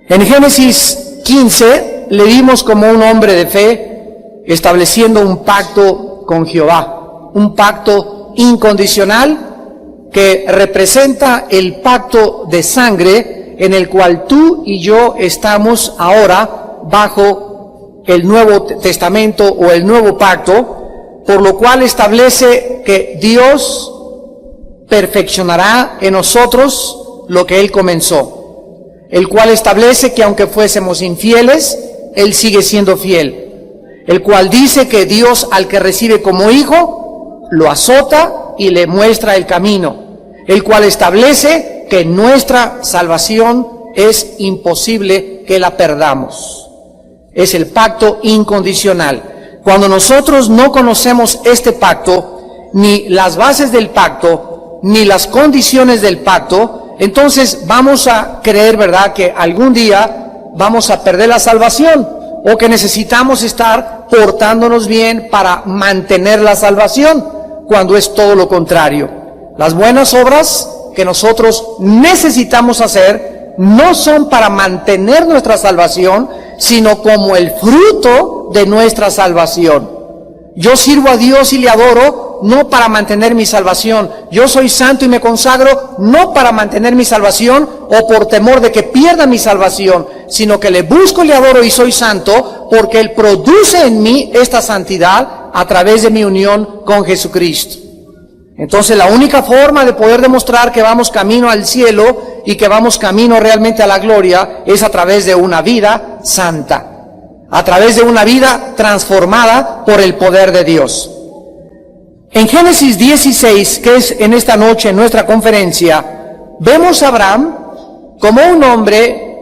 En Génesis 15 le vimos como un hombre de fe estableciendo un pacto con Jehová, un pacto incondicional que representa el pacto de sangre en el cual tú y yo estamos ahora bajo el Nuevo Testamento o el Nuevo Pacto, por lo cual establece que Dios perfeccionará en nosotros lo que Él comenzó, el cual establece que aunque fuésemos infieles, Él sigue siendo fiel, el cual dice que Dios al que recibe como hijo, lo azota y le muestra el camino, el cual establece que nuestra salvación es imposible que la perdamos. Es el pacto incondicional. Cuando nosotros no conocemos este pacto, ni las bases del pacto, ni las condiciones del pacto, entonces vamos a creer, ¿verdad?, que algún día vamos a perder la salvación, o que necesitamos estar portándonos bien para mantener la salvación, cuando es todo lo contrario. Las buenas obras que nosotros necesitamos hacer no son para mantener nuestra salvación, sino como el fruto de nuestra salvación. Yo sirvo a Dios y le adoro no para mantener mi salvación. Yo soy santo y me consagro no para mantener mi salvación o por temor de que pierda mi salvación, sino que le busco y le adoro y soy santo porque Él produce en mí esta santidad a través de mi unión con Jesucristo. Entonces la única forma de poder demostrar que vamos camino al cielo y que vamos camino realmente a la gloria es a través de una vida santa, a través de una vida transformada por el poder de Dios. En Génesis 16, que es en esta noche en nuestra conferencia, vemos a Abraham como un hombre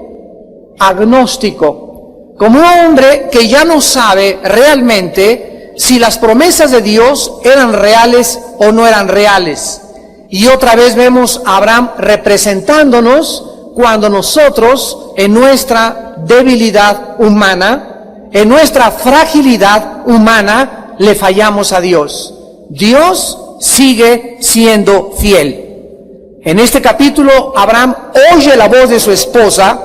agnóstico, como un hombre que ya no sabe realmente si las promesas de Dios eran reales o no eran reales. Y otra vez vemos a Abraham representándonos cuando nosotros, en nuestra debilidad humana, en nuestra fragilidad humana, le fallamos a Dios. Dios sigue siendo fiel. En este capítulo, Abraham oye la voz de su esposa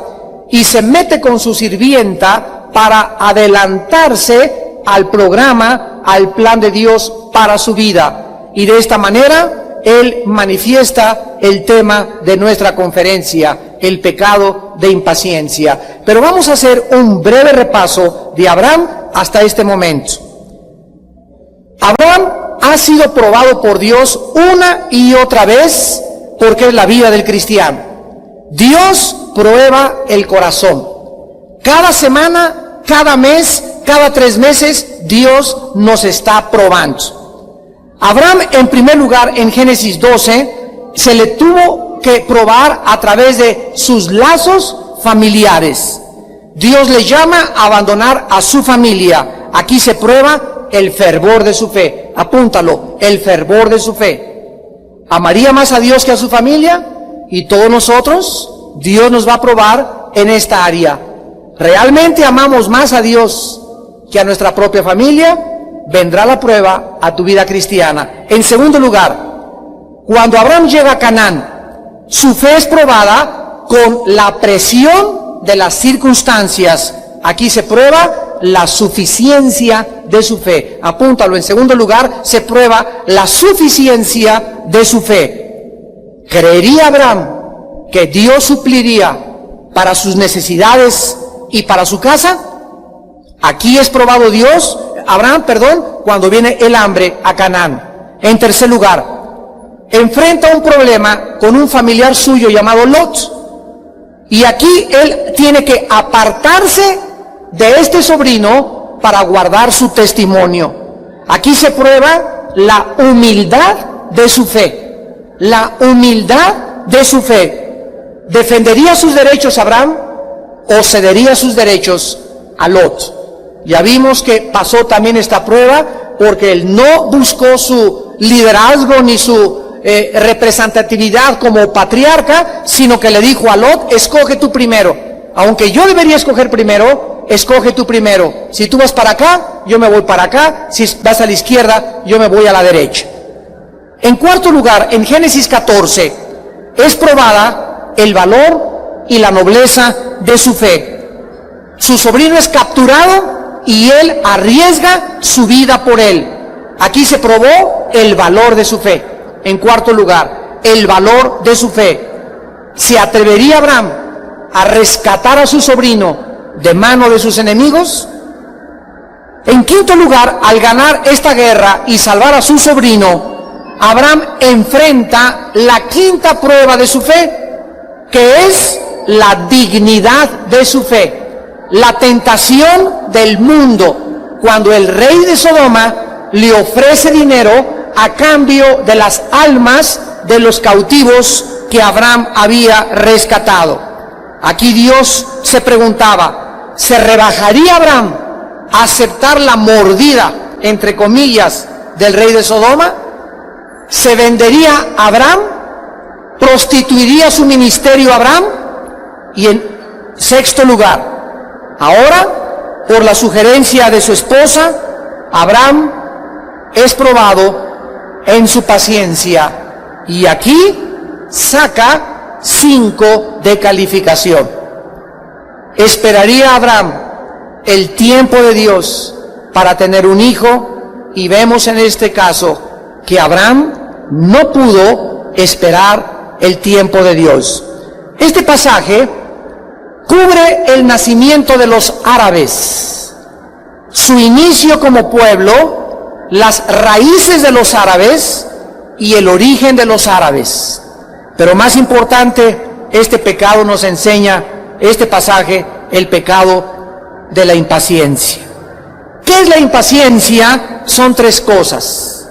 y se mete con su sirvienta para adelantarse al programa, al plan de Dios para su vida. Y de esta manera, él manifiesta el tema de nuestra conferencia, el pecado de impaciencia. Pero vamos a hacer un breve repaso de Abraham hasta este momento. Abraham ha sido probado por Dios una y otra vez, porque es la vida del cristiano. Dios prueba el corazón. Cada semana, cada mes, cada 3 meses, Dios nos está probando. Abraham, en primer lugar, en Génesis 12, se le tuvo que probar a través de sus lazos familiares. Dios le llama a abandonar a su familia. Aquí se prueba el fervor de su fe. Apúntalo, el fervor de su fe. ¿Amaría más a Dios que a su familia? Y todos nosotros, Dios nos va a probar en esta área. ¿Realmente amamos más a Dios que a nuestra propia familia? Vendrá la prueba a tu vida cristiana. En segundo lugar, cuando Abraham llega a Canaán, su fe es probada con la presión de las circunstancias. Aquí se prueba la suficiencia de su fe. Apúntalo. En segundo lugar, se prueba la suficiencia de su fe. ¿Creería Abraham que Dios supliría para sus necesidades y para su casa? Aquí es probado Abraham, cuando viene el hambre a Canaán. En tercer lugar, enfrenta un problema con un familiar suyo llamado Lot. Y aquí él tiene que apartarse de este sobrino para guardar su testimonio. Aquí se prueba la humildad de su fe. La humildad de su fe. ¿Defendería sus derechos Abraham o cedería sus derechos a Lot? Ya vimos que pasó también esta prueba porque él no buscó su liderazgo ni su representatividad como patriarca, sino que le dijo a Lot: escoge tú primero. Aunque yo debería escoger primero, escoge tú primero. Si tú vas para acá, yo me voy para acá. Si vas a la izquierda, yo me voy a la derecha. En cuarto lugar, en Génesis 14, es probada el valor y la nobleza de su fe. Su sobrino es capturado y él arriesga su vida por él. Aquí se probó el valor de su fe. En cuarto lugar, el valor de su fe. ¿Se atrevería Abraham a rescatar a su sobrino de mano de sus enemigos? En quinto lugar, al ganar esta guerra y salvar a su sobrino, Abraham enfrenta la quinta prueba de su fe, que es la dignidad de su fe. La tentación del mundo, cuando el rey de Sodoma le ofrece dinero a cambio de las almas de los cautivos que Abraham había rescatado. Aquí Dios se preguntaba, ¿se rebajaría Abraham a aceptar la mordida, entre comillas, del rey de Sodoma? ¿Se vendería Abraham? ¿Prostituiría su ministerio Abraham? Y en sexto lugar, ahora, por la sugerencia de su esposa, Abraham es probado en su paciencia. Y aquí saca 5 de calificación. ¿Esperaría Abraham el tiempo de Dios para tener un hijo? Y vemos en este caso que Abraham no pudo esperar el tiempo de Dios. Este pasaje cubre el nacimiento de los árabes, su inicio como pueblo, las raíces de los árabes y el origen de los árabes. Pero más importante, este pecado nos enseña, este pasaje, el pecado de la impaciencia. ¿Qué es la impaciencia? Son 3 cosas.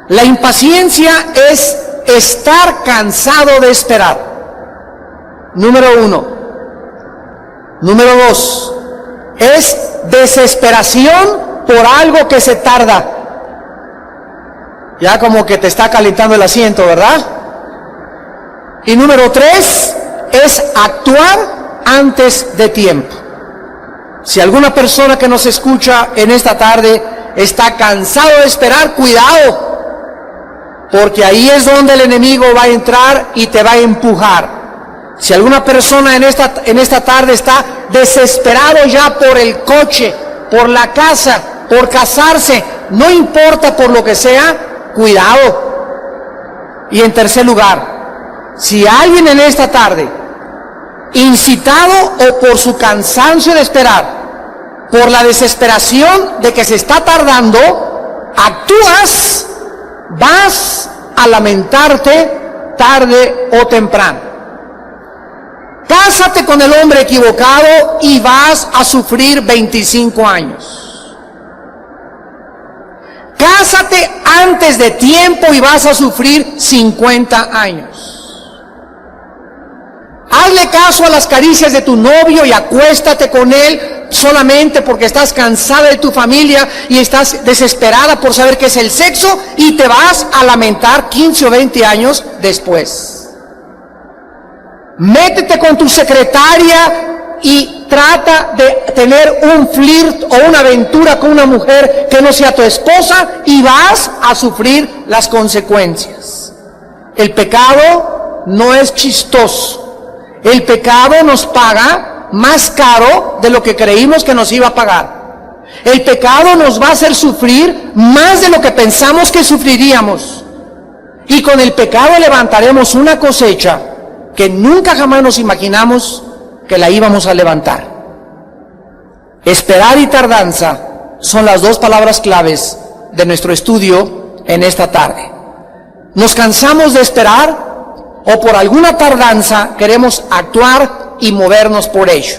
La impaciencia es estar cansado de esperar. Número 1. Número 2, es desesperación por algo que se tarda. Ya como que te está calentando el asiento, ¿verdad? Y número 3, es actuar antes de tiempo. Si alguna persona que nos escucha en esta tarde está cansado de esperar, cuidado, porque ahí es donde el enemigo va a entrar y te va a empujar. Si alguna persona en esta tarde está desesperado ya por el coche, por la casa, por casarse, no importa por lo que sea, cuidado. Y en tercer lugar, si alguien en esta tarde, incitado o por su cansancio de esperar, por la desesperación de que se está tardando, actúas, vas a lamentarte tarde o temprano. Cásate con el hombre equivocado y vas a sufrir 25 años. Cásate antes de tiempo y vas a sufrir 50 años. Hazle caso a las caricias de tu novio y acuéstate con él solamente porque estás cansada de tu familia y estás desesperada por saber qué es el sexo, y te vas a lamentar 15 o 20 años después. Métete con tu secretaria y trata de tener un flirt o una aventura con una mujer que no sea tu esposa y vas a sufrir las consecuencias. El pecado no es chistoso. El pecado nos paga más caro de lo que creímos que nos iba a pagar. El pecado nos va a hacer sufrir más de lo que pensamos que sufriríamos. Y con el pecado levantaremos una cosecha que nunca jamás nos imaginamos que la íbamos a levantar. Esperar y tardanza son las 2 palabras claves de nuestro estudio en esta tarde. Nos cansamos de esperar o por alguna tardanza queremos actuar y movernos por ello.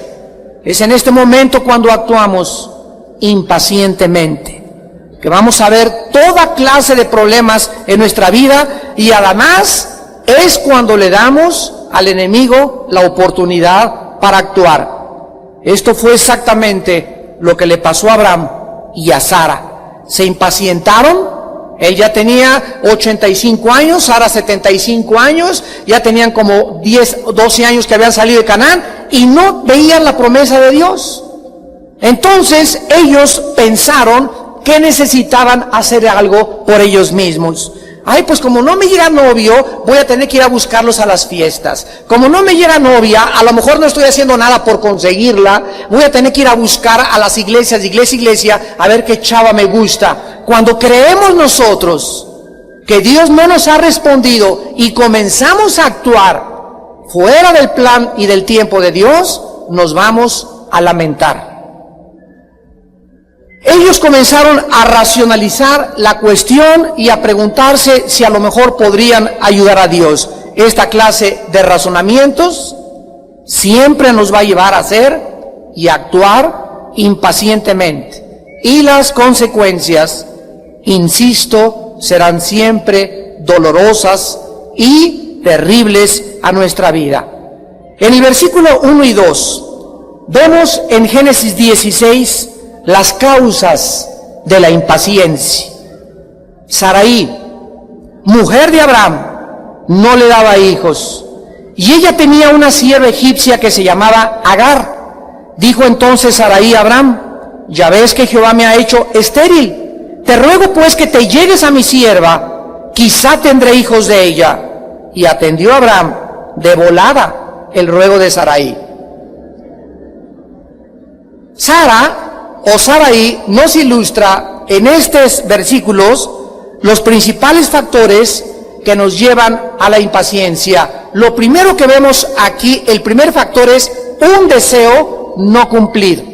Es en este momento cuando actuamos impacientemente, que vamos a ver toda clase de problemas en nuestra vida, y además es cuando le damos al enemigo la oportunidad para actuar. Esto fue exactamente lo que le pasó a Abraham y a Sara. Se impacientaron. Él ya tenía 85 años, Sara 75 años, ya tenían como 10 o 12 años que habían salido de Canaán y no veían la promesa de Dios. Entonces ellos pensaron que necesitaban hacer algo por ellos mismos. Ay, pues como no me llega novio, voy a tener que ir a buscarlos a las fiestas. Como no me llega novia, a lo mejor no estoy haciendo nada por conseguirla, voy a tener que ir a buscar a las iglesias, iglesia, a ver qué chava me gusta. Cuando creemos nosotros que Dios no nos ha respondido y comenzamos a actuar fuera del plan y del tiempo de Dios, nos vamos a lamentar. Ellos comenzaron a racionalizar la cuestión y a preguntarse si a lo mejor podrían ayudar a Dios. Esta clase de razonamientos siempre nos va a llevar a hacer y a actuar impacientemente. Y las consecuencias, insisto, serán siempre dolorosas y terribles a nuestra vida. En el versículo 1 y 2, vemos en Génesis 16 las causas de la impaciencia. Sarai, mujer de Abraham, no le daba hijos, y ella tenía una sierva egipcia que se llamaba Agar. Dijo entonces Sarai a Abraham: ya ves que Jehová me ha hecho estéril, te ruego pues que te llegues a mi sierva, quizá tendré hijos de ella. Y atendió a Abraham de volada el ruego de Sarai. Sara o Sarai nos ilustra en estos versículos los principales factores que nos llevan a la impaciencia. Lo primero que vemos aquí, el primer factor es un deseo no cumplido.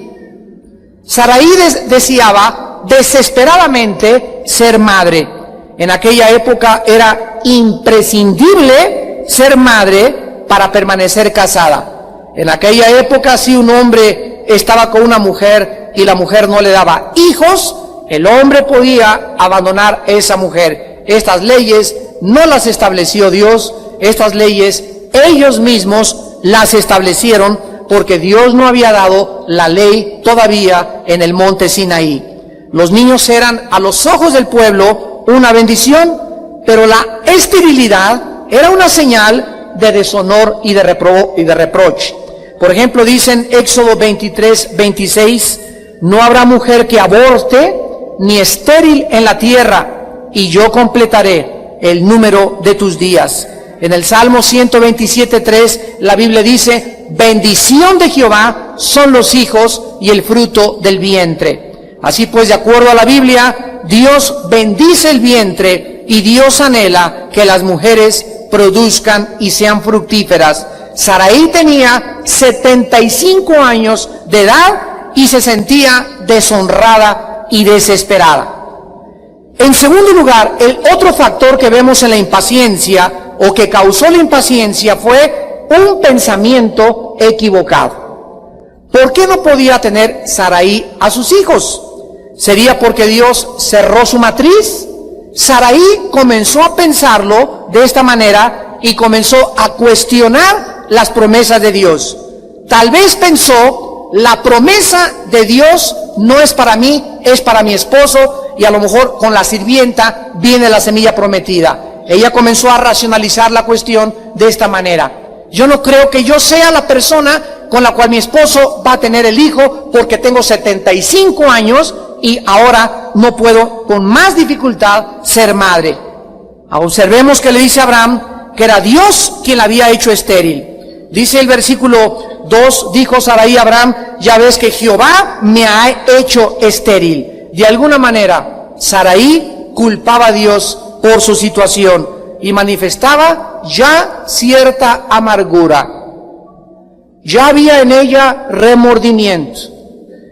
Sarai deseaba desesperadamente ser madre. En aquella época era imprescindible ser madre para permanecer casada. En aquella época, si un hombre estaba con una mujer y la mujer no le daba hijos, el hombre podía abandonar a esa mujer. Estas leyes no las estableció Dios, estas leyes ellos mismos las establecieron porque Dios no había dado la ley todavía en el monte Sinaí. Los niños eran a los ojos del pueblo una bendición, pero la esterilidad era una señal de deshonor y de reproche. Por ejemplo, dice en Éxodo 23:26, no habrá mujer que aborte ni estéril en la tierra, y yo completaré el número de tus días. En el Salmo 127:3 la Biblia dice: bendición de Jehová son los hijos y el fruto del vientre. Así pues, de acuerdo a la Biblia, Dios bendice el vientre y Dios anhela que las mujeres produzcan y sean fructíferas. Sarai tenía 75 años de edad y se sentía deshonrada y desesperada. En segundo lugar, el otro factor que vemos en la impaciencia o que causó la impaciencia fue un pensamiento equivocado. ¿Por qué no podía tener Sarai a sus hijos? ¿Sería porque Dios cerró su matriz? Sarai comenzó a pensarlo de esta manera y comenzó a cuestionar las promesas de Dios. Tal vez pensó: la promesa de Dios no es para mí, es para mi esposo, y a lo mejor con la sirvienta viene la semilla prometida. Ella comenzó a racionalizar la cuestión de esta manera: yo no creo que yo sea la persona con la cual mi esposo va a tener el hijo, porque tengo 75 años y ahora no puedo con más dificultad ser madre. Observemos que le dice a Abraham que era Dios quien la había hecho estéril. Dice el versículo 2, dijo Sarai a Abraham: ya ves que Jehová me ha hecho estéril. De alguna manera, Sarai culpaba a Dios por su situación y manifestaba ya cierta amargura. Ya había en ella remordimiento,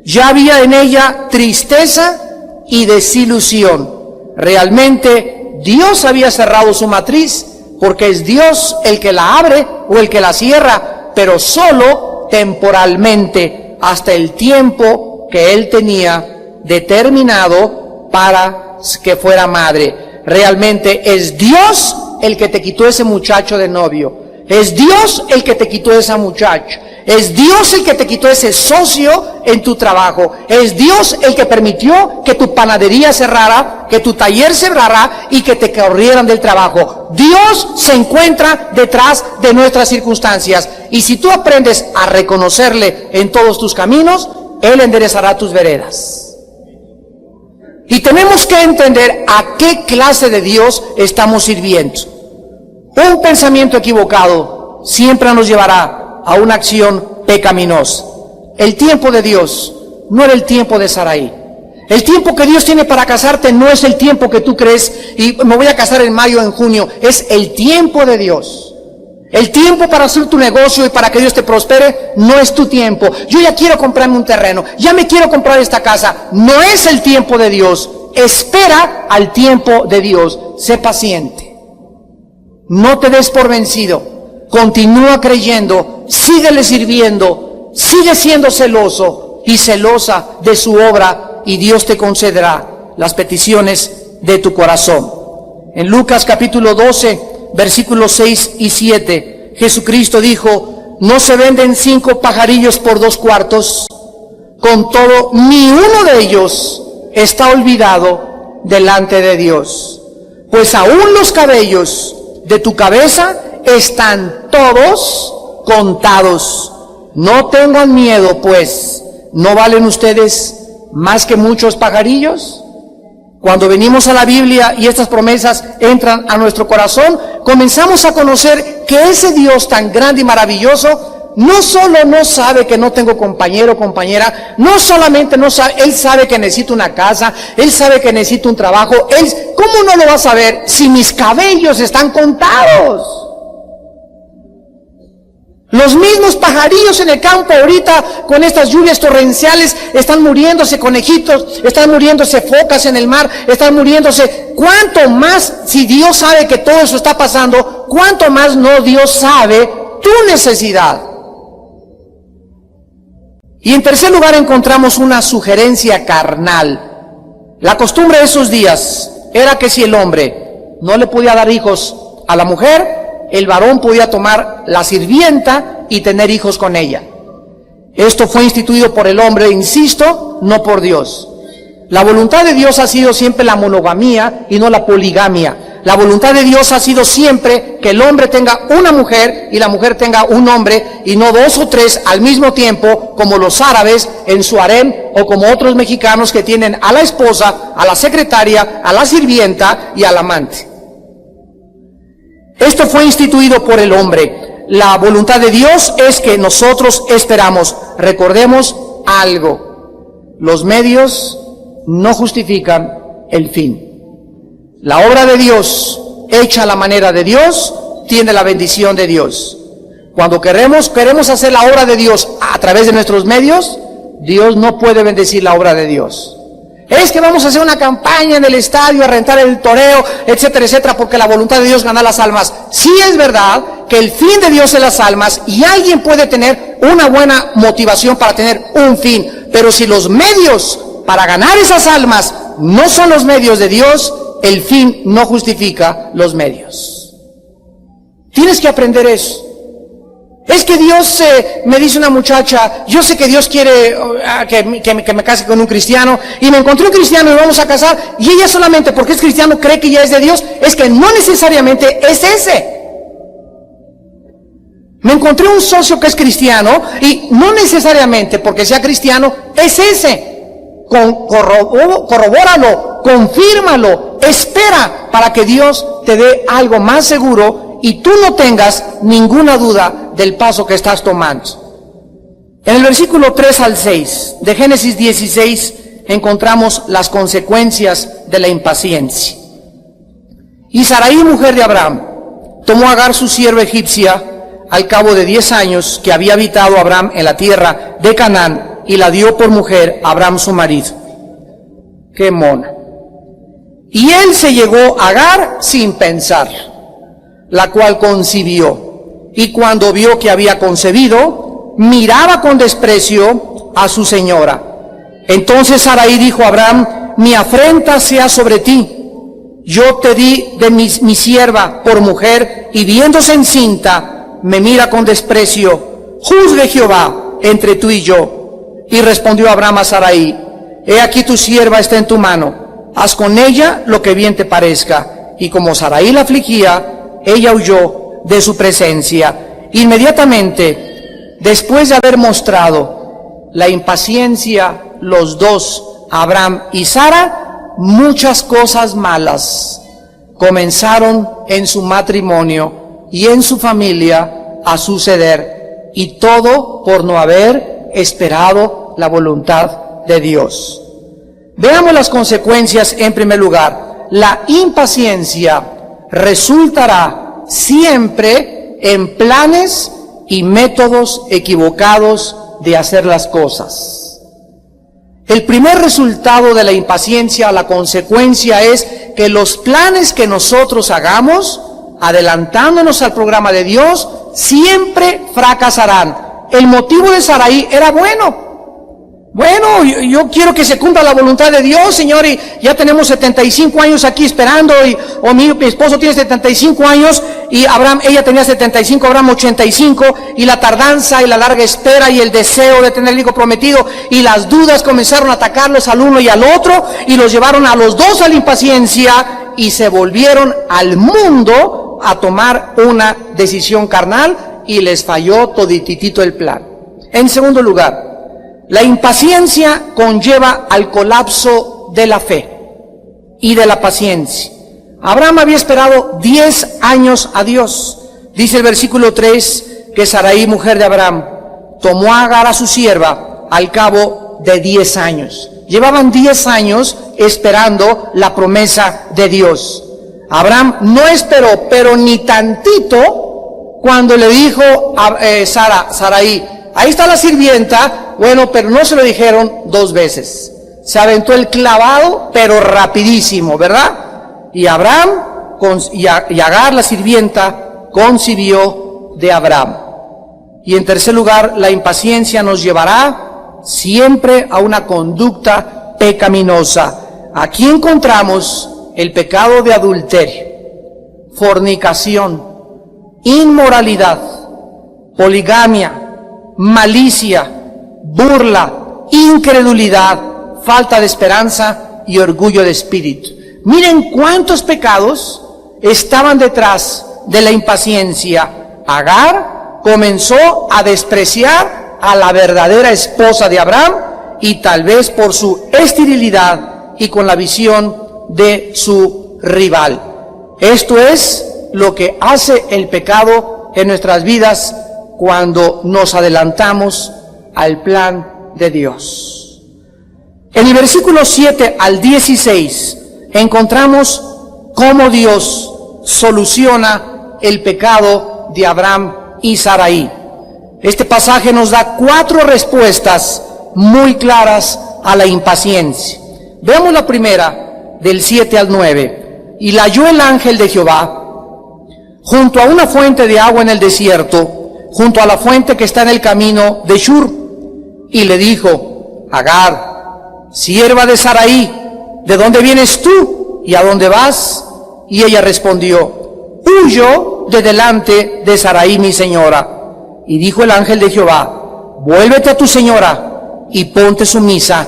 ya había en ella tristeza y desilusión. Realmente Dios había cerrado su matriz, porque es Dios el que la abre o el que la cierra, pero solo temporalmente, hasta el tiempo que Él tenía determinado para que fuera madre. Realmente es Dios el que te quitó ese muchacho de novio. Es Dios el que te quitó esa muchacha. Es Dios el que te quitó ese socio en tu trabajo. Es Dios el que permitió que tu panadería cerrara, que tu taller cerrara y que te corrieran del trabajo. Dios se encuentra detrás de nuestras circunstancias. Y si tú aprendes a reconocerle en todos tus caminos, Él enderezará tus veredas. Y tenemos que entender a qué clase de Dios estamos sirviendo. Un pensamiento equivocado siempre nos llevará a una acción pecaminosa. El tiempo de Dios no era el tiempo de Sarai. El tiempo que Dios tiene para casarte no es el tiempo que tú crees y me voy a casar en mayo o en junio. Es el tiempo de Dios. El tiempo para hacer tu negocio y para que Dios te prospere no es tu tiempo. Yo ya quiero comprarme un terreno, ya me quiero comprar esta casa. No es el tiempo de Dios. Espera al tiempo de Dios. Sé paciente. No te des por vencido. Continúa creyendo. Síguele sirviendo. Sigue siendo celoso y celosa de su obra y Dios te concederá las peticiones de tu corazón. En Lucas capítulo 12, versículos 6 y 7, Jesucristo dijo: ¿no se venden 5 pajarillos por 2 cuartos? Con todo, ni uno de ellos está olvidado delante de Dios. Pues aún los cabellos de tu cabeza están todos contados. No tengan miedo, pues, ¿no valen ustedes más que muchos pajarillos? Cuando venimos a la Biblia y estas promesas entran a nuestro corazón, comenzamos a conocer que ese Dios tan grande y maravilloso no solo no sabe que no tengo compañero o compañera, no solamente no sabe, Él sabe que necesito una casa, Él sabe que necesito un trabajo. ¿Cómo no lo va a saber si mis cabellos están contados? Los mismos pajarillos en el campo ahorita con estas lluvias torrenciales están muriéndose conejitos, están muriéndose focas en el mar, están muriéndose. ¿Cuánto más, si Dios sabe que todo eso está pasando, cuánto más no Dios sabe tu necesidad? Y en tercer lugar encontramos una sugerencia carnal. La costumbre de esos días era que si el hombre no le podía dar hijos a la mujer, el varón podía tomar la sirvienta y tener hijos con ella. Esto fue instituido por el hombre, insisto, no por Dios. La voluntad de Dios ha sido siempre la monogamía y no la poligamia. La voluntad de Dios ha sido siempre que el hombre tenga una mujer y la mujer tenga un hombre y no 2 o 3 al mismo tiempo, como los árabes en su harem o como otros mexicanos que tienen a la esposa, a la secretaria, a la sirvienta y al amante. Esto fue instituido por el hombre. La voluntad de Dios es que nosotros esperamos. Recordemos algo: los medios no justifican el fin. La obra de Dios, hecha a la manera de Dios, tiene la bendición de Dios. Cuando queremos hacer la obra de Dios a través de nuestros medios, Dios no puede bendecir la obra de Dios. Es que vamos a hacer una campaña en el estadio, a rentar el toreo, etcétera, etcétera, porque la voluntad de Dios es ganar las almas. Sí es verdad que el fin de Dios es las almas y alguien puede tener una buena motivación para tener un fin, pero si los medios para ganar esas almas no son los medios de Dios, el fin no justifica los medios. Tienes que aprender eso. Es que Dios, me dice una muchacha, yo sé que Dios quiere que me case con un cristiano, y me encontré un cristiano y vamos a casar, y ella solamente porque es cristiano cree que ya es de Dios. Es que no necesariamente es ese. Me encontré un socio que es cristiano, y no necesariamente porque sea cristiano es ese. Corrobóralo, confírmalo, espera para que Dios te dé algo más seguro y tú no tengas ninguna duda del paso que estás tomando. En el versículo 3 al 6 de Génesis 16 encontramos las consecuencias de la impaciencia. Y Sarai, mujer de Abraham, tomó a Agar su sierva egipcia al cabo de 10 años que había habitado Abraham en la tierra de Canaán, y la dio por mujer a Abraham su marido. ¡Qué mona! Y él se llegó a Agar sin pensar, la cual concibió, y cuando vio que había concebido, miraba con desprecio a su señora. Entonces Sarai dijo a Abraham: mi afrenta sea sobre ti, yo te di de mi sierva por mujer, y viéndose encinta, me mira con desprecio. Juzgue Jehová entre tú y yo. Y respondió Abraham a Sarai: he aquí tu sierva está en tu mano, haz con ella lo que bien te parezca. Y como Sarai la afligía, ella huyó de su presencia. Inmediatamente, después de haber mostrado la impaciencia los dos, Abraham y Sara, muchas cosas malas comenzaron en su matrimonio y en su familia a suceder, y todo por no haber esperado la voluntad de Dios. Veamos las consecuencias. En primer lugar, la impaciencia resultará siempre en planes y métodos equivocados de hacer las cosas. El primer resultado de la impaciencia, la consecuencia, es que los planes que nosotros hagamos, adelantándonos al programa de Dios, siempre fracasarán. El motivo de Sarai era bueno. Bueno, yo quiero que se cumpla la voluntad de Dios, Señor, y ya tenemos 75 años aquí esperando, mi esposo tiene 75 años, y ella tenía 75, Abraham 85, y la tardanza y la larga espera y el deseo de tener el hijo prometido y las dudas comenzaron a atacarlos al uno y al otro, y los llevaron a los dos a la impaciencia, y se volvieron al mundo a tomar una decisión carnal, y les falló todititito el plan. En segundo lugar, la impaciencia conlleva al colapso de la fe y de la paciencia. Abraham había esperado 10 años a Dios. Dice el versículo 3 que Sarai, mujer de Abraham, tomó a Agar, a su sierva, al cabo de 10 años. Llevaban 10 años esperando la promesa de Dios. Abraham no esperó, pero ni tantito, cuando le dijo a Sarai, ahí está la sirvienta. Bueno, pero no se lo dijeron 2 veces. Se aventó el clavado, pero rapidísimo, ¿verdad? Y Abraham y Agar, la sirvienta, concibió de Abraham. Y en tercer lugar, la impaciencia nos llevará siempre a una conducta pecaminosa. Aquí encontramos el pecado de adulterio, fornicación, inmoralidad, poligamia, malicia, burla, incredulidad, falta de esperanza y orgullo de espíritu. Miren cuántos pecados estaban detrás de la impaciencia. Agar comenzó a despreciar a la verdadera esposa de Abraham, y tal vez por su esterilidad y con la visión de su rival. Esto es lo que hace el pecado en nuestras vidas cuando nos adelantamos al plan de Dios. En el versículo 7 al 16 encontramos cómo Dios soluciona el pecado de Abraham y Sarai. Este pasaje nos da 4 respuestas muy claras a la impaciencia. Veamos la primera, del 7 al 9. Y la halló el ángel de Jehová junto a una fuente de agua en el desierto, junto a la fuente que está en el camino de Shur. Y le dijo, Agar, sierva de Sarai, ¿de dónde vienes tú y a dónde vas? Y ella respondió, huyo de delante de Sarai mi señora. Y dijo el ángel de Jehová, vuélvete a tu señora y ponte sumisa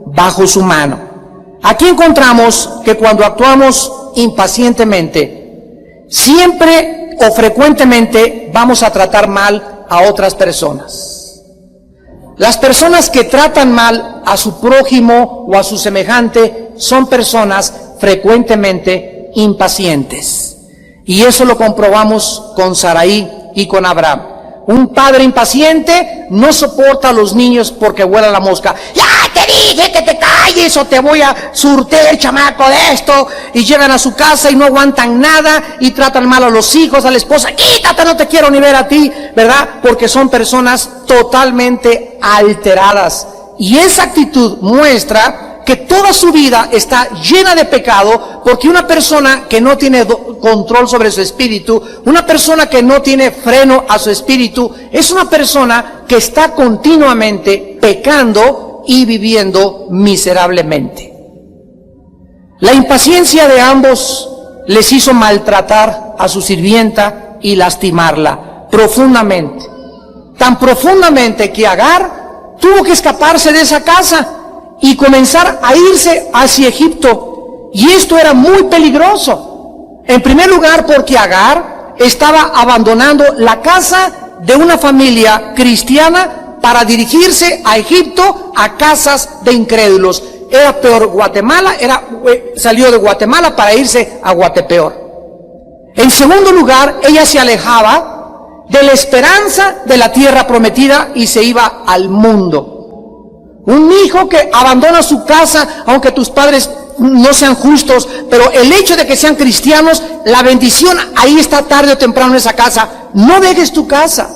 bajo su mano. Aquí encontramos que cuando actuamos impacientemente, siempre o frecuentemente vamos a tratar mal a otras personas. Las personas que tratan mal a su prójimo o a su semejante son personas frecuentemente impacientes. Y eso lo comprobamos con Sarai y con Abraham. Un padre impaciente no soporta a los niños porque vuela la mosca. ¡Ya te dije que te calles o te voy a surtir, chamaco, de esto! Y llegan a su casa y no aguantan nada y tratan mal a los hijos, a la esposa. ¡Quítate, no te quiero ni ver a ti! ¿Verdad? Porque son personas totalmente alteradas. Y esa actitud muestra que toda su vida está llena de pecado, porque una persona que no tiene control sobre su espíritu, una persona que no tiene freno a su espíritu, es una persona que está continuamente pecando y viviendo miserablemente. La impaciencia de ambos les hizo maltratar a su sirvienta y lastimarla profundamente. Tan profundamente que Agar tuvo que escaparse de esa casa y comenzar a irse hacia Egipto. Y esto era muy peligroso. En primer lugar, porque Agar estaba abandonando la casa de una familia cristiana para dirigirse a Egipto, a casas de incrédulos. era peor Guatemala, salió de Guatemala para irse a Guatepeor. En segundo lugar, ella se alejaba de la esperanza de la tierra prometida y se iba al mundo. Un hijo que abandona su casa, aunque tus padres no sean justos, pero el hecho de que sean cristianos, la bendición ahí está tarde o temprano en esa casa. No dejes tu casa.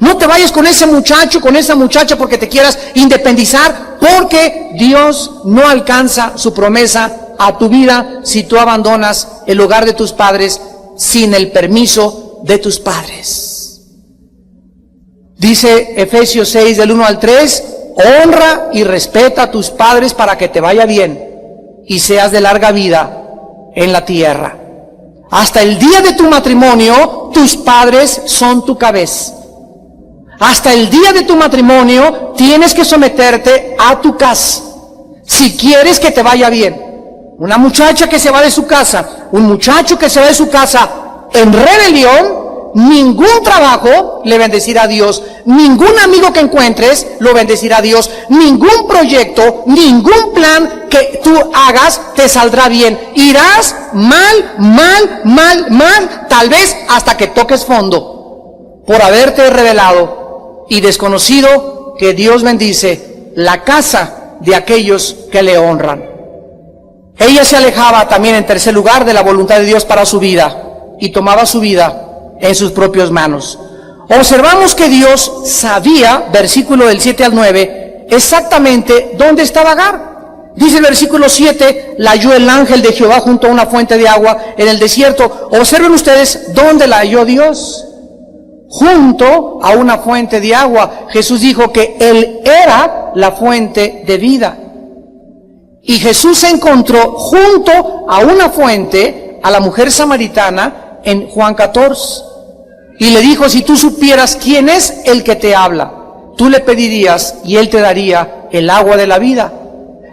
No te vayas con ese muchacho, con esa muchacha porque te quieras independizar, porque Dios no alcanza su promesa a tu vida si tú abandonas el hogar de tus padres sin el permiso de tus padres. Dice Efesios 6 del 1 al 3, honra y respeta a tus padres para que te vaya bien y seas de larga vida en la tierra. Hasta el día de tu matrimonio, tus padres son tu cabeza. Hasta el día de tu matrimonio tienes que someterte a tu casa si quieres que te vaya bien. Una muchacha que se va de su casa, un muchacho que se va de su casa en rebelión, ningún trabajo le bendecirá a Dios, ningún amigo que encuentres lo bendecirá a Dios, ningún proyecto, ningún plan que tú hagas te saldrá bien. Irás mal, tal vez hasta que toques fondo por haberte rebelado y desconocido que Dios bendice la casa de aquellos que le honran. Ella se alejaba también, en tercer lugar, de la voluntad de Dios para su vida y tomaba su vida en sus propias manos. Observamos que Dios sabía, versículo del 7 al 9, exactamente dónde estaba Agar. Dice el versículo 7, la halló el ángel de Jehová junto a una fuente de agua en el desierto. Observen ustedes dónde la halló Dios. Junto a una fuente de agua. Jesús dijo que Él era la fuente de vida. Y Jesús se encontró junto a una fuente a la mujer samaritana en Juan 14. Y le dijo, si tú supieras quién es el que te habla, tú le pedirías y Él te daría el agua de la vida.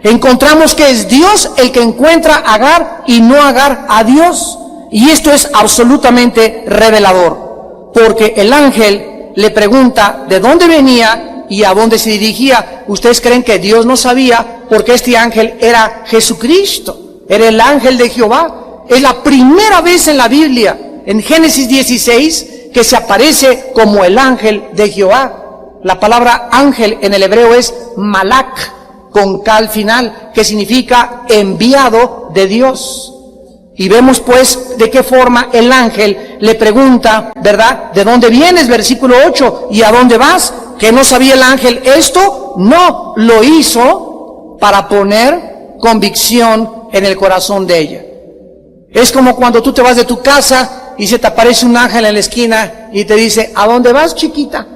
Encontramos que es Dios el que encuentra a Agar y no Agar a Dios. Y esto es absolutamente revelador, porque el ángel le pregunta de dónde venía y a dónde se dirigía. ¿Ustedes creen que Dios no sabía? Porque este ángel era Jesucristo, era el ángel de Jehová. Es la primera vez en la Biblia, en Génesis 16, que se aparece como el ángel de Jehová. La palabra ángel en el hebreo es malak, con K al final, que significa enviado de Dios. Y vemos pues de qué forma el ángel le pregunta, ¿verdad? ¿De dónde vienes? Versículo 8. ¿Y a dónde vas? ¿Que no sabía el ángel esto? No, lo hizo para poner convicción en el corazón de ella. Es como cuando tú te vas de tu casa y se te aparece un ángel en la esquina y te dice, ¿a dónde vas, chiquita?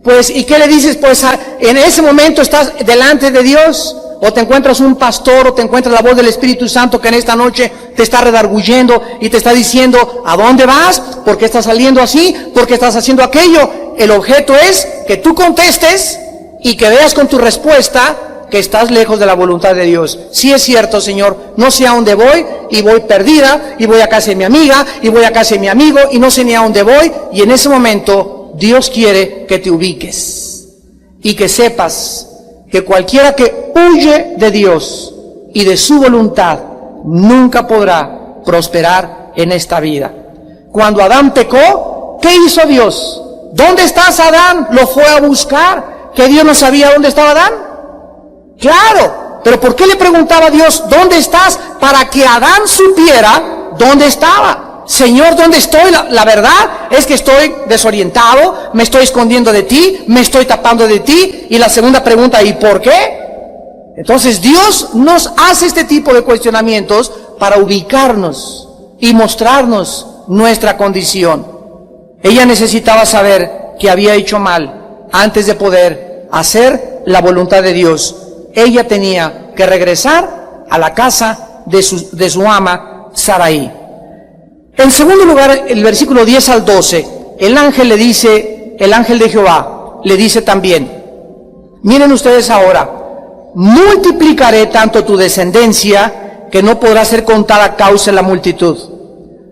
Pues, ¿y qué le dices? Pues en ese momento estás delante de Dios, o te encuentras un pastor, o te encuentras la voz del Espíritu Santo que en esta noche te está redarguyendo y te está diciendo, ¿a dónde vas? ¿Por qué estás saliendo así? ¿Por qué estás haciendo aquello? El objeto es que tú contestes y que veas con tu respuesta que estás lejos de la voluntad de Dios. Sí es cierto, Señor, no sé a dónde voy, y voy perdida, y voy a casa de mi amiga, y voy a casa de mi amigo, y no sé ni a dónde voy, y en ese momento Dios quiere que te ubiques, y que sepas que cualquiera que huye de Dios y de su voluntad, nunca podrá prosperar en esta vida. Cuando Adán pecó, ¿qué hizo Dios? ¿Dónde estás, Adán? Lo fue a buscar. ¿Que Dios no sabía dónde estaba Adán? Claro, pero ¿por qué le preguntaba a Dios, ¿dónde estás? Para que Adán supiera dónde estaba. Señor, ¿dónde estoy? La verdad es que estoy desorientado, me estoy escondiendo de ti, me estoy tapando de ti. Y la segunda pregunta, ¿y por qué? Entonces Dios nos hace este tipo de cuestionamientos para ubicarnos y mostrarnos nuestra condición. Ella necesitaba saber que había hecho mal antes de poder hacer la voluntad de Dios. Ella tenía que regresar a la casa de su ama Sarai. En segundo lugar, el versículo 10 al 12, el ángel de Jehová le dice también, miren ustedes ahora, multiplicaré tanto tu descendencia que no podrá ser contada a causa de la multitud.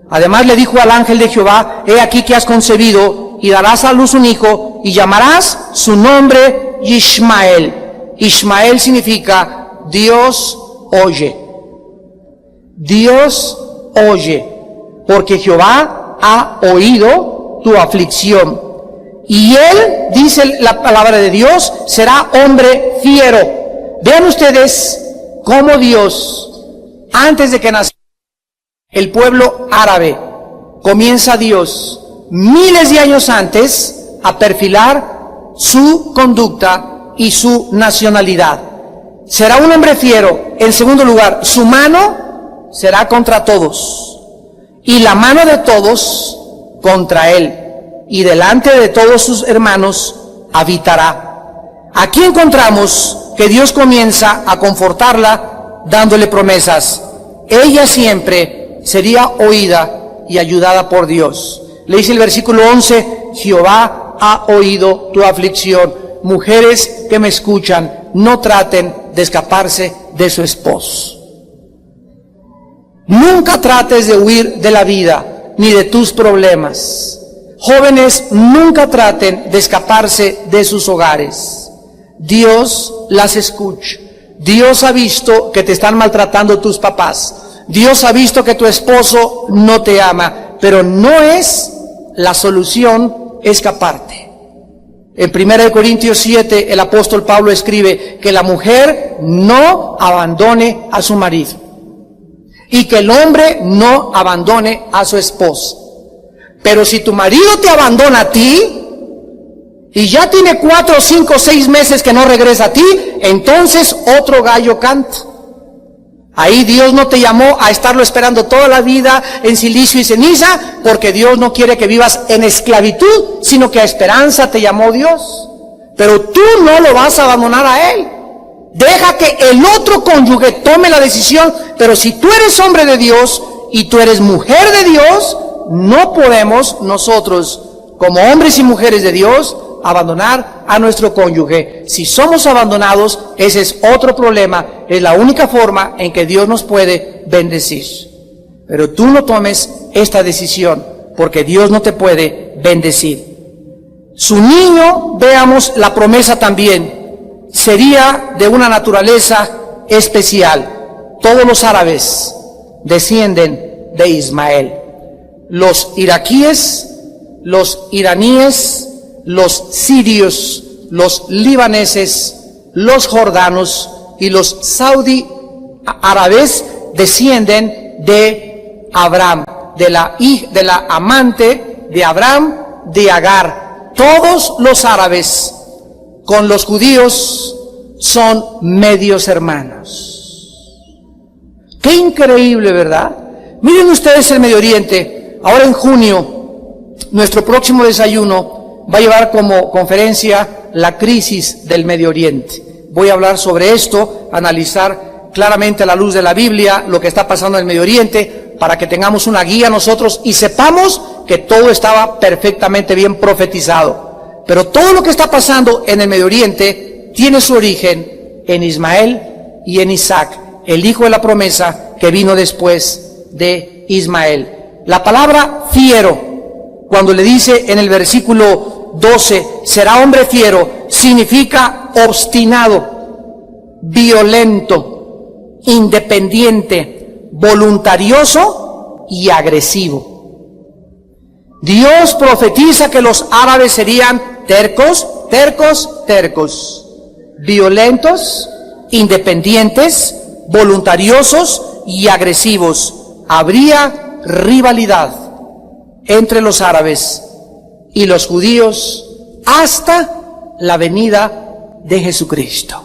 Además le dijo al ángel de Jehová, he aquí que has concebido y darás a luz un hijo y llamarás su nombre Ishmael. Ishmael significa Dios oye. Dios oye, porque Jehová ha oído tu aflicción. Y él, dice la palabra de Dios, será hombre fiero. Vean ustedes cómo Dios, antes de que naciera el pueblo árabe, comienza Dios, miles de años antes, a perfilar su conducta y su nacionalidad. Será un hombre fiero. En segundo lugar, su mano será contra todos, y la mano de todos contra él, y delante de todos sus hermanos habitará. Aquí encontramos que Dios comienza a confortarla dándole promesas. Ella siempre sería oída y ayudada por Dios. Le dice el versículo 11, Jehová ha oído tu aflicción. Mujeres que me escuchan, no traten de escaparse de su esposo. Nunca trates de huir de la vida ni de tus problemas. Jóvenes, nunca traten de escaparse de sus hogares. Dios las escucha. Dios ha visto que te están maltratando tus papás. Dios ha visto que tu esposo no te ama, pero no es la solución escaparte. En 1 Corintios 7, el apóstol Pablo escribe que la mujer no abandone a su marido y que el hombre no abandone a su esposa. Pero si tu marido te abandona a ti y ya tiene 4, 5, 6 meses que no regresa a ti, entonces otro gallo canta. Ahí Dios no te llamó a estarlo esperando toda la vida en silicio y ceniza, porque Dios no quiere que vivas en esclavitud, sino que a esperanza te llamó Dios. Pero tú no lo vas a abandonar a él. Deja que el otro cónyuge tome la decisión, pero si tú eres hombre de Dios y tú eres mujer de Dios, no podemos nosotros, como hombres y mujeres de Dios, abandonar a nuestro cónyuge. Si somos abandonados, ese es otro problema. Es la única forma en que Dios nos puede bendecir. Pero tú no tomes esta decisión, porque Dios no te puede bendecir. Su niño, veamos la promesa también, sería de una naturaleza especial. Todos los árabes descienden de Ismael. Los iraquíes, los iraníes, los sirios, los libaneses, los jordanos y los saudí árabes descienden de Abraham, de la amante de Abraham, de Agar. Todos los árabes con los judíos son medios hermanos. Qué increíble, ¿verdad? Miren ustedes el Medio Oriente. Ahora en junio, nuestro próximo desayuno va a llevar como conferencia la crisis del Medio Oriente. Voy a hablar sobre esto, analizar claramente a la luz de la Biblia lo que está pasando en el Medio Oriente, para que tengamos una guía nosotros y sepamos que todo estaba perfectamente bien profetizado. Pero todo lo que está pasando en el Medio Oriente tiene su origen en Ismael y en Isaac, el hijo de la promesa que vino después de Ismael. La palabra fiero, cuando le dice en el versículo 12, será hombre fiero, significa obstinado, violento, independiente, voluntarioso y agresivo. Dios profetiza que los árabes serían tercos, violentos, independientes, voluntariosos y agresivos. Habría rivalidad entre los árabes y los judíos hasta la venida de Jesucristo.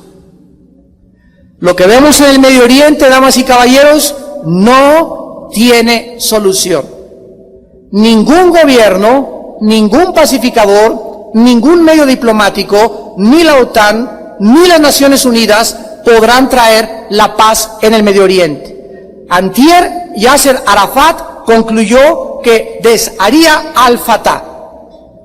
Lo que vemos en el Medio Oriente, damas y caballeros, no tiene solución. Ningún gobierno, ningún pacificador, ningún medio diplomático, ni la OTAN, ni las Naciones Unidas podrán traer la paz en el Medio Oriente. Antier, Yasser Arafat concluyó que desharía al Fatah,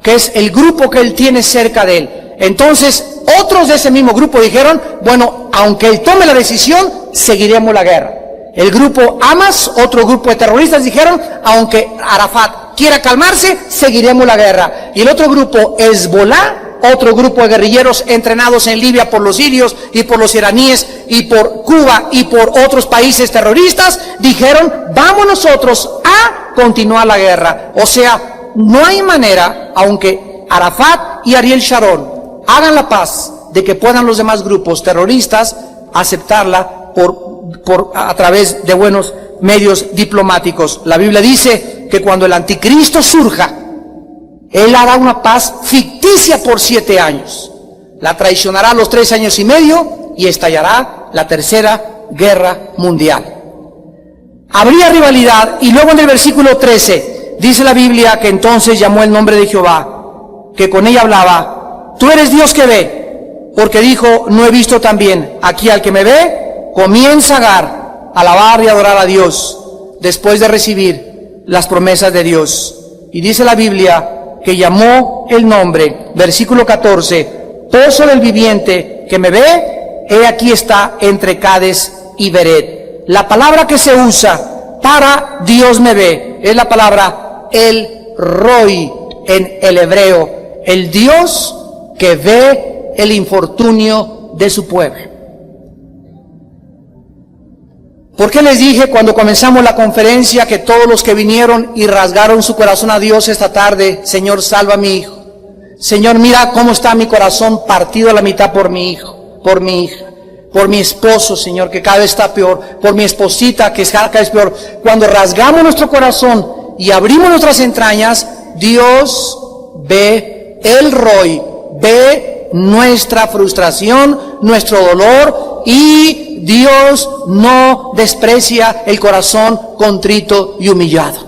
que es el grupo que él tiene cerca de él. Entonces, otros de ese mismo grupo dijeron, bueno, aunque él tome la decisión, seguiremos la guerra. El grupo Hamas, otro grupo de terroristas, dijeron, aunque Arafat quiera calmarse, seguiremos la guerra. Y el otro grupo, Hezbollah, otro grupo de guerrilleros entrenados en Libia por los sirios y por los iraníes y por Cuba y por otros países terroristas, dijeron, vamos nosotros a continuar la guerra. O sea, no hay manera, aunque Arafat y Ariel Sharon hagan la paz, de que puedan los demás grupos terroristas aceptarla a través de buenos medios diplomáticos. La Biblia dice que cuando el anticristo surja, él hará una paz ficticia por 7 años. La traicionará a los 3 años y medio y estallará la tercera guerra mundial. Habría rivalidad, y luego en el versículo 13 dice la Biblia que entonces llamó el nombre de Jehová, que con ella hablaba, tú eres Dios que ve, porque dijo, no he visto también aquí al que me ve. Comienza Agar a alabar y adorar a Dios después de recibir las promesas de Dios. Y dice la Biblia que llamó el nombre, versículo 14, pozo del viviente que me ve, he aquí está entre Cades y Beret. La palabra que se usa para Dios me ve es la palabra el Roi en el hebreo, el Dios que ve el infortunio de su pueblo. ¿Por qué les dije cuando comenzamos la conferencia que todos los que vinieron y rasgaron su corazón a Dios esta tarde, Señor, salva a mi hijo? Señor, mira cómo está mi corazón partido a la mitad por mi hijo, por mi hija, por mi esposo, Señor, que cada vez está peor, por mi esposita, que cada vez peor. Cuando rasgamos nuestro corazón y abrimos nuestras entrañas, Dios ve el Roi, ve nuestra frustración, nuestro dolor, y Dios no desprecia el corazón contrito y humillado.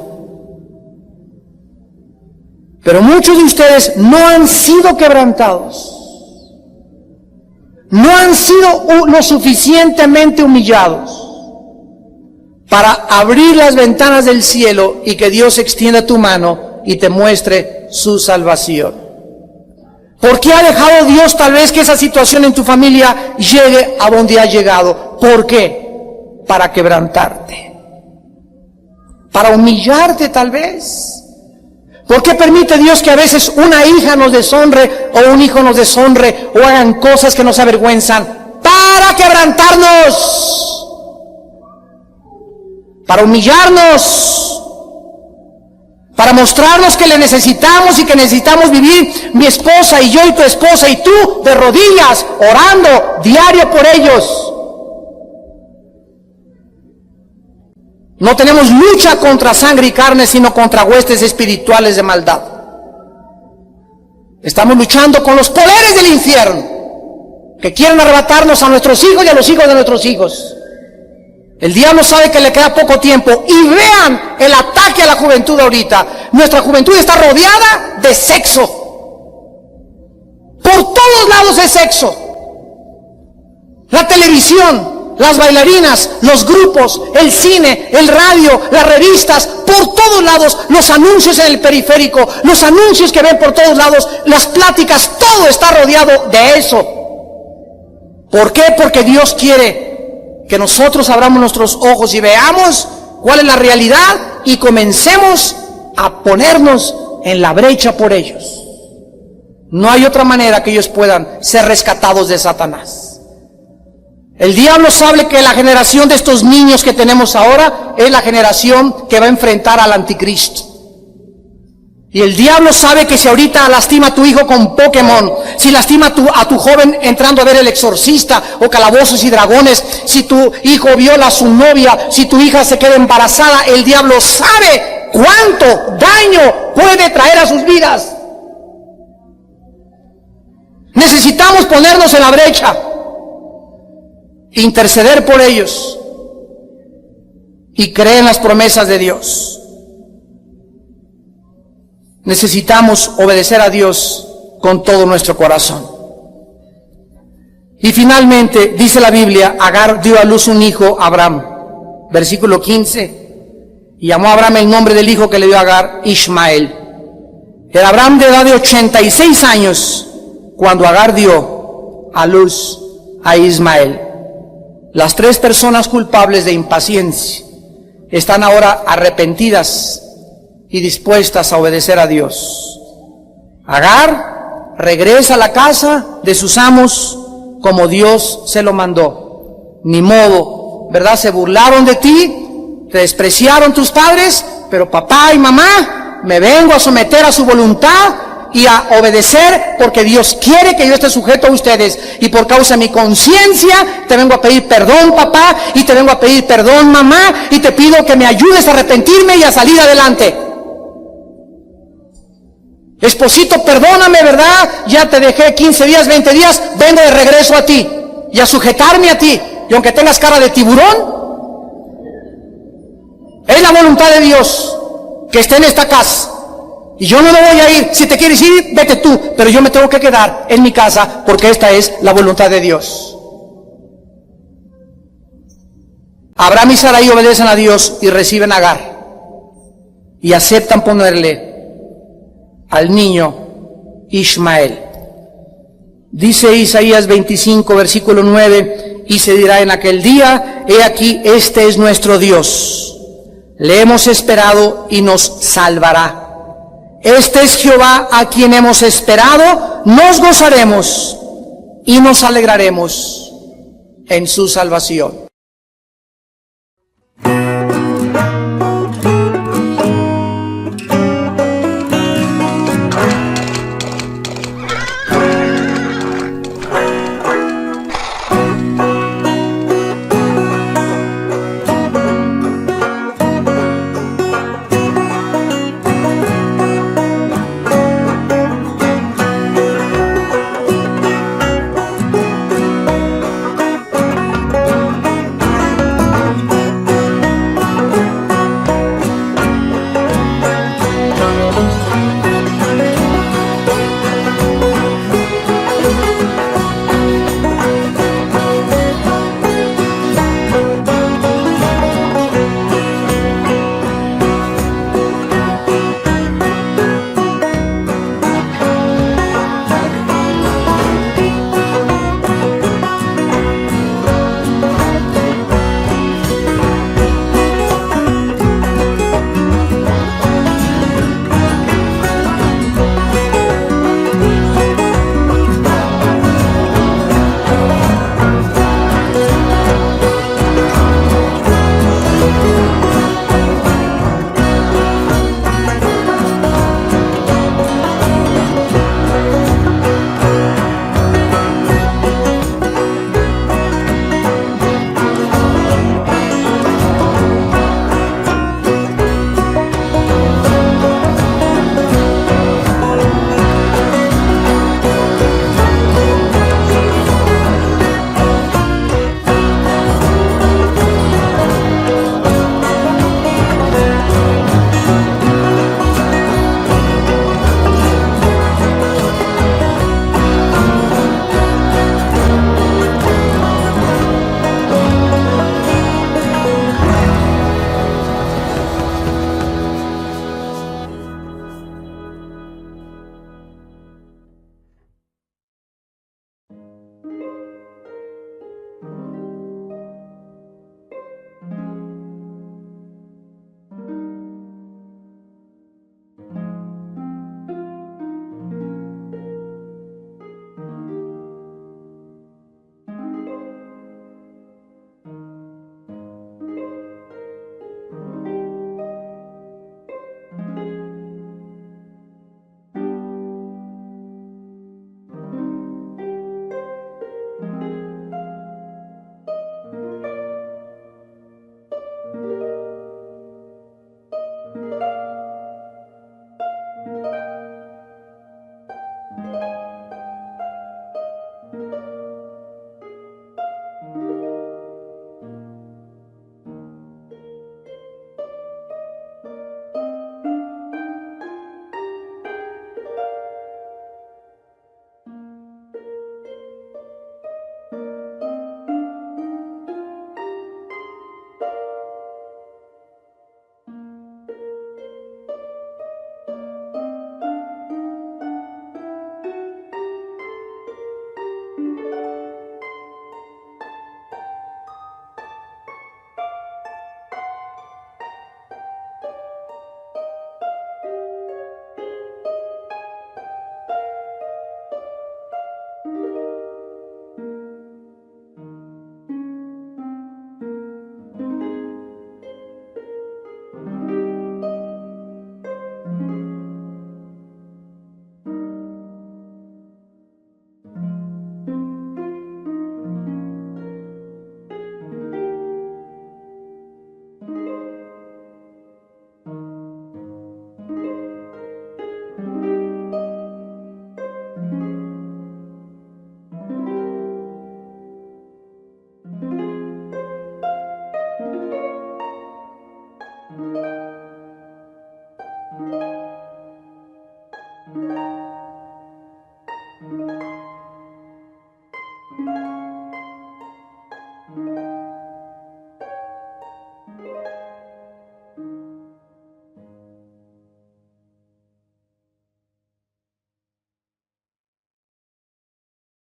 Pero muchos de ustedes no han sido quebrantados, no han sido lo suficientemente humillados para abrir las ventanas del cielo y que Dios extienda tu mano y te muestre su salvación. ¿Por qué ha dejado Dios tal vez que esa situación en tu familia llegue a donde ha llegado? ¿Por qué? Para quebrantarte, para humillarte tal vez. ¿Por qué permite Dios que a veces una hija nos deshonre o un hijo nos deshonre o hagan cosas que nos avergüenzan? Para quebrantarnos, para humillarnos, para mostrarnos que le necesitamos y que necesitamos vivir, mi esposa y yo y tu esposa y tú, de rodillas, orando diario por ellos. No tenemos lucha contra sangre y carne, sino contra huestes espirituales de maldad. Estamos luchando con los poderes del infierno, que quieren arrebatarnos a nuestros hijos y a los hijos de nuestros hijos. El diablo sabe que le queda poco tiempo, y vean el ataque a la juventud ahorita. Nuestra juventud está rodeada de sexo. Por todos lados es sexo. La televisión, las bailarinas, los grupos, el cine, el radio, las revistas, por todos lados, los anuncios en el periférico, los anuncios que ven por todos lados, las pláticas, todo está rodeado de eso. ¿Por qué? Porque Dios quiere que nosotros abramos nuestros ojos y veamos cuál es la realidad y comencemos a ponernos en la brecha por ellos. No hay otra manera que ellos puedan ser rescatados de Satanás. El diablo sabe que la generación de estos niños que tenemos ahora es la generación que va a enfrentar al anticristo. Y el diablo sabe que si ahorita lastima a tu hijo con Pokémon, si lastima a tu joven entrando a ver El Exorcista o Calabozos y Dragones, si tu hijo viola a su novia, si tu hija se queda embarazada, el diablo sabe cuánto daño puede traer a sus vidas. Necesitamos ponernos en la brecha, interceder por ellos y creer en las promesas de Dios. Necesitamos obedecer a Dios con todo nuestro corazón. Y finalmente, dice la Biblia, Agar dio a luz un hijo a Abraham. Versículo 15. Y llamó a Abraham el nombre del hijo que le dio a Agar, Ismael. Era Abraham de edad de 86 años cuando Agar dio a luz a Ismael. Las 3 personas culpables de impaciencia están ahora arrepentidas y dispuestas a obedecer a Dios. Agar regresa a la casa de sus amos como Dios se lo mandó. Ni modo, ¿verdad? Se burlaron de ti, te despreciaron tus padres, pero papá y mamá, me vengo a someter a su voluntad y a obedecer porque Dios quiere que yo esté sujeto a ustedes. Y por causa de mi conciencia, te vengo a pedir perdón, papá, y te vengo a pedir perdón, mamá, y te pido que me ayudes a arrepentirme y a salir adelante. Esposito, perdóname, ¿verdad? Ya te dejé 15 días, 20 días, vengo de regreso a ti y a sujetarme a ti. Y aunque tengas cara de tiburón, es la voluntad de Dios que esté en esta casa. Y yo no me voy a ir. Si te quieres ir, vete tú. Pero yo me tengo que quedar en mi casa porque esta es la voluntad de Dios. Abraham y Sarai obedecen a Dios y reciben a Agar. Y aceptan ponerle al niño Ismael. Dice Isaías 25, versículo 9, y se dirá en aquel día, he aquí, este es nuestro Dios. Le hemos esperado y nos salvará. Este es Jehová a quien hemos esperado, nos gozaremos y nos alegraremos en su salvación.